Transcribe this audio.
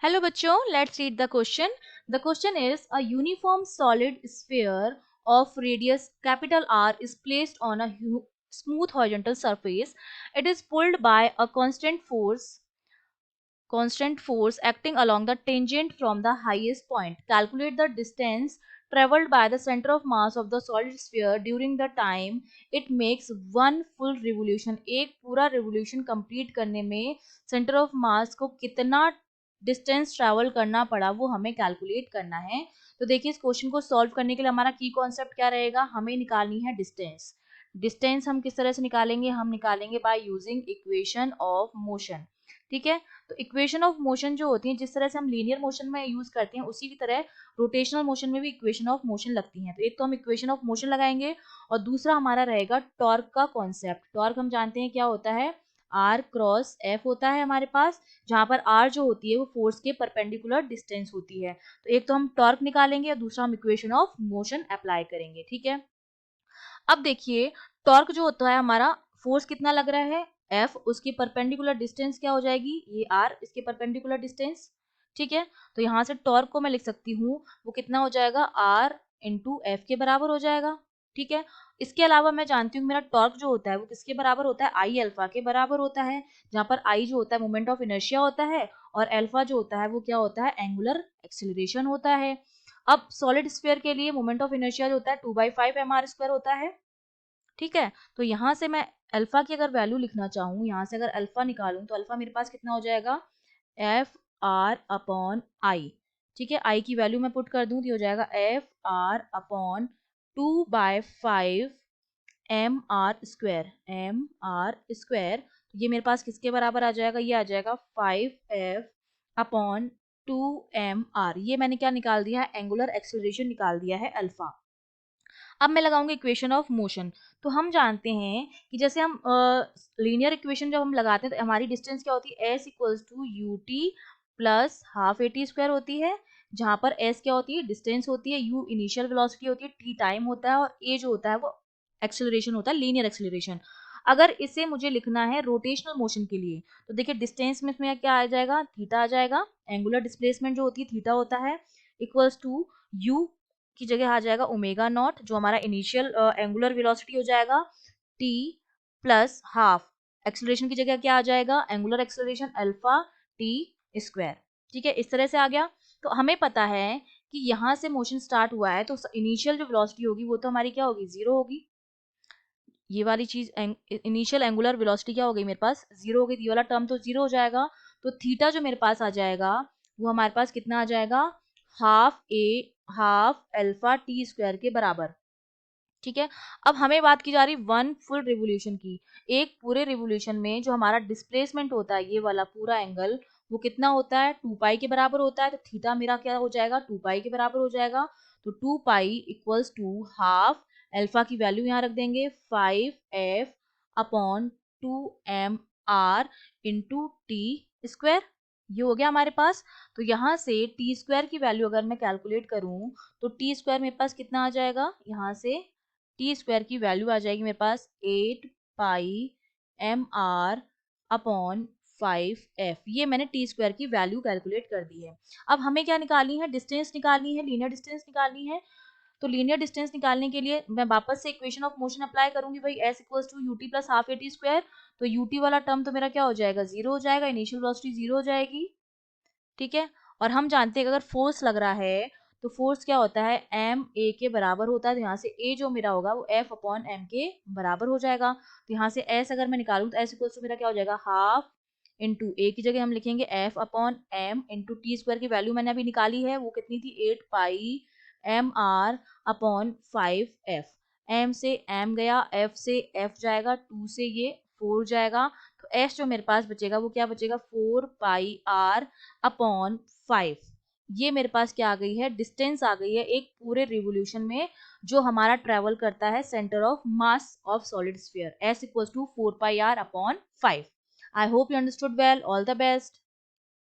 Hello बच्चों, let's read the question. The question is a uniform solid sphere of radius capital R is placed on a smooth horizontal surface. It is pulled by a constant force acting along the tangent from the highest point. Calculate the distance traveled by the center of mass of the solid sphere during the time it makes one full revolution. एक पूरा revolution complete करने में center of mass को कितना distance travel करना पड़ा वो हमें कैलकुलेट करना है। तो देखिए इस क्वेश्चन को सॉल्व करने के लिए हमारा की कॉन्सेप्ट क्या रहेगा, हमें निकालनी है डिस्टेंस। डिस्टेंस हम किस तरह से निकालेंगे, हम निकालेंगे by using equation of motion. ठीक है, तो इक्वेशन ऑफ मोशन जो होती है, जिस तरह से हम लीनियर मोशन में यूज करते हैं उसी की तरह रोटेशनल मोशन में भी इक्वेशन ऑफ मोशन लगती हैं। तो एक तो हम इक्वेशन ऑफ मोशन लगाएंगे और दूसरा हमारा रहेगा टॉर्क का कॉन्सेप्ट। टॉर्क हम जानते हैं क्या होता है, आर क्रॉस एफ होता है हमारे पास, जहां पर आर जो होती है वो फोर्स के परपेंडिकुलर डिस्टेंस होती है। तो एक तो हम टॉर्क निकालेंगे और दूसरा हम इक्वेशन ऑफ मोशन अप्लाई करेंगे। ठीक है, अब देखिए टॉर्क जो होता है हमारा, फोर्स कितना लग रहा है एफ, उसकी परपेंडिकुलर डिस्टेंस क्या हो जाएगी, ये आर, इसके परपेंडिकुलर डिस्टेंस। ठीक है, तो यहाँ से टॉर्क को मैं लिख सकती हूँ वो कितना हो जाएगा, आर इंटू एफ के बराबर हो जाएगा। ठीक है, इसके अलावा मैं जानती हूँ मेरा टॉर्क जो होता है वो किसके बराबर होता है, आई अल्फा के बराबर होता है, जहाँ पर आई जो होता है मोमेंट ऑफ इनर्शिया होता है और अल्फा जो होता है वो क्या होता है, एंगुलर एक्सेलरेशन होता है। अब सॉलिड स्फीयर के लिए मोमेंट ऑफ इनर्शिया जो होता है 2/5 mr² होता है। ठीक है, तो यहाँ से मैं अल्फा की अगर वैल्यू लिखना चाहूँ, यहाँ से अगर अल्फा निकालूं तो अल्फा मेरे पास कितना हो जाएगा, एफ आर अपॉन आई। ठीक है, आई की वैल्यू मैं पुट कर दूं तो हो जाएगा एफ आर अपॉन 2/5 mr²। तो ये मेरे पास किसके बराबर आ जाएगा, ये आ जाएगा 5f अपॉन 2mr। ये मैंने क्या निकाल दिया है, एंगुलर एक्सेलरेशन निकाल दिया है अल्फा। अब मैं लगाऊंगी इक्वेशन ऑफ मोशन। तो हम जानते हैं कि जैसे हम लीनियर इक्वेशन जब हम लगाते हैं तो हमारी डिस्टेंस क्या होती है, S equals to U T plus half A T square होती है, जहां पर एस क्या होती है, डिस्टेंस होती है, यू इनिशियल वेलोसिटी होती है, टी टाइम होता है और ए जो होता है वो एक्सेलरेशन होता है, लीनियर एक्सेलरेशन। अगर इसे मुझे लिखना है रोटेशनल मोशन के लिए तो देखिए डिस्टेंस में इसमें क्या आ जाएगा, थीटा आ जाएगा, एंगुलर डिस्प्लेसमेंट जो होती है थीटा होता है, इक्वल्स टू यू की जगह आ जाएगा ओमेगा नॉट जो हमारा इनिशियल एंगुलर वेलोसिटी हो जाएगा, टी प्लस हाफ एक्सेलरेशन की जगह क्या आ जाएगा, angular acceleration alpha T square. ठीक है, इस तरह से आ गया। तो हमें पता है कि यहाँ से मोशन स्टार्ट हुआ है तो इनिशियल जो वेलोसिटी होगी वो तो हमारी क्या होगी, जीरो होगी। ये वाली चीज इनिशियल एंगुलर वेलोसिटी क्या हो गई मेरे पास, जीरो हो गई, ये वाला टर्म तो जीरो हो जाएगा। तो थीटा जो मेरे पास आ जाएगा वो हमारे पास कितना आ जाएगा, हाफ अल्फा टी स्क्वायर के बराबर। ठीक है, अब हमें बात की जा रही वन फुल रिवोल्यूशन की। एक पूरे रिवोल्यूशन में जो हमारा डिस्प्लेसमेंट होता है ये वाला पूरा एंगल वो कितना होता है, 2 पाई के बराबर होता है। तो थीटा मेरा क्या हो जाएगा, 2 पाई के बराबर हो जाएगा। तो 2 pi equals to half, alpha की वैल्यू यहाँ रख देंगे 5f upon 2mr into T square. ये हो गया हमारे पास। तो यहाँ से टी स्क्वायर की वैल्यू अगर मैं कैलकुलेट करूँ तो टी स्क्वायर मेरे पास कितना आ जाएगा, यहाँ से टी स्क्वायर की वैल्यू आ जाएगी मेरे पास 8 पाई mr अपॉन 5f। ये मैंने टी स्क्वायर की वैल्यू कैलकुलेट कर दी है। अब हमें क्या निकालनी है, डिस्टेंस निकालनी है, लीनियर डिस्टेंस निकालनी है। तो लीनियर डिस्टेंस निकालने के लिए मैं वापस से इक्वेशन ऑफ मोशन अप्लाई करूंगी भाई, s equals to UT plus half A T square. तो यूटी वाला टर्म तो मेरा क्या हो जाएगा, जीरो हो जाएगा, इनिशियल वेलोसिटी जीरो हो जाएगी। ठीक है, और हम जानते हैं कि अगर फोर्स लग रहा है तो फोर्स क्या होता है, एम ए के बराबर होता है। तो यहाँ से ए जो मेरा होगा वो एफ अपॉन एम के बराबर हो जाएगा। तो यहाँ से एस अगर मैं निकालूं तो एस इक्वल्स टू मेरा क्या हो जाएगा, हाफ इंटू ए की जगह हम लिखेंगे F upon M into T square की वैल्यू मैंने अभी निकाली है, वो कितनी थी, 8 pi mr upon 5f। M से एम गया, एफ से एफ जाएगा, टू से ये 4 जाएगा। तो एस जो मेरे पास बचेगा वो क्या बचेगा, 4 पाई r अपॉन 5। ये मेरे पास क्या आ गई है, डिस्टेंस आ गई है एक पूरे रिवोल्यूशन में जो हमारा ट्रेवल करता है centre of mass of solid sphere, s equals to 4 pi r upon 5। I hope you understood well, all the best.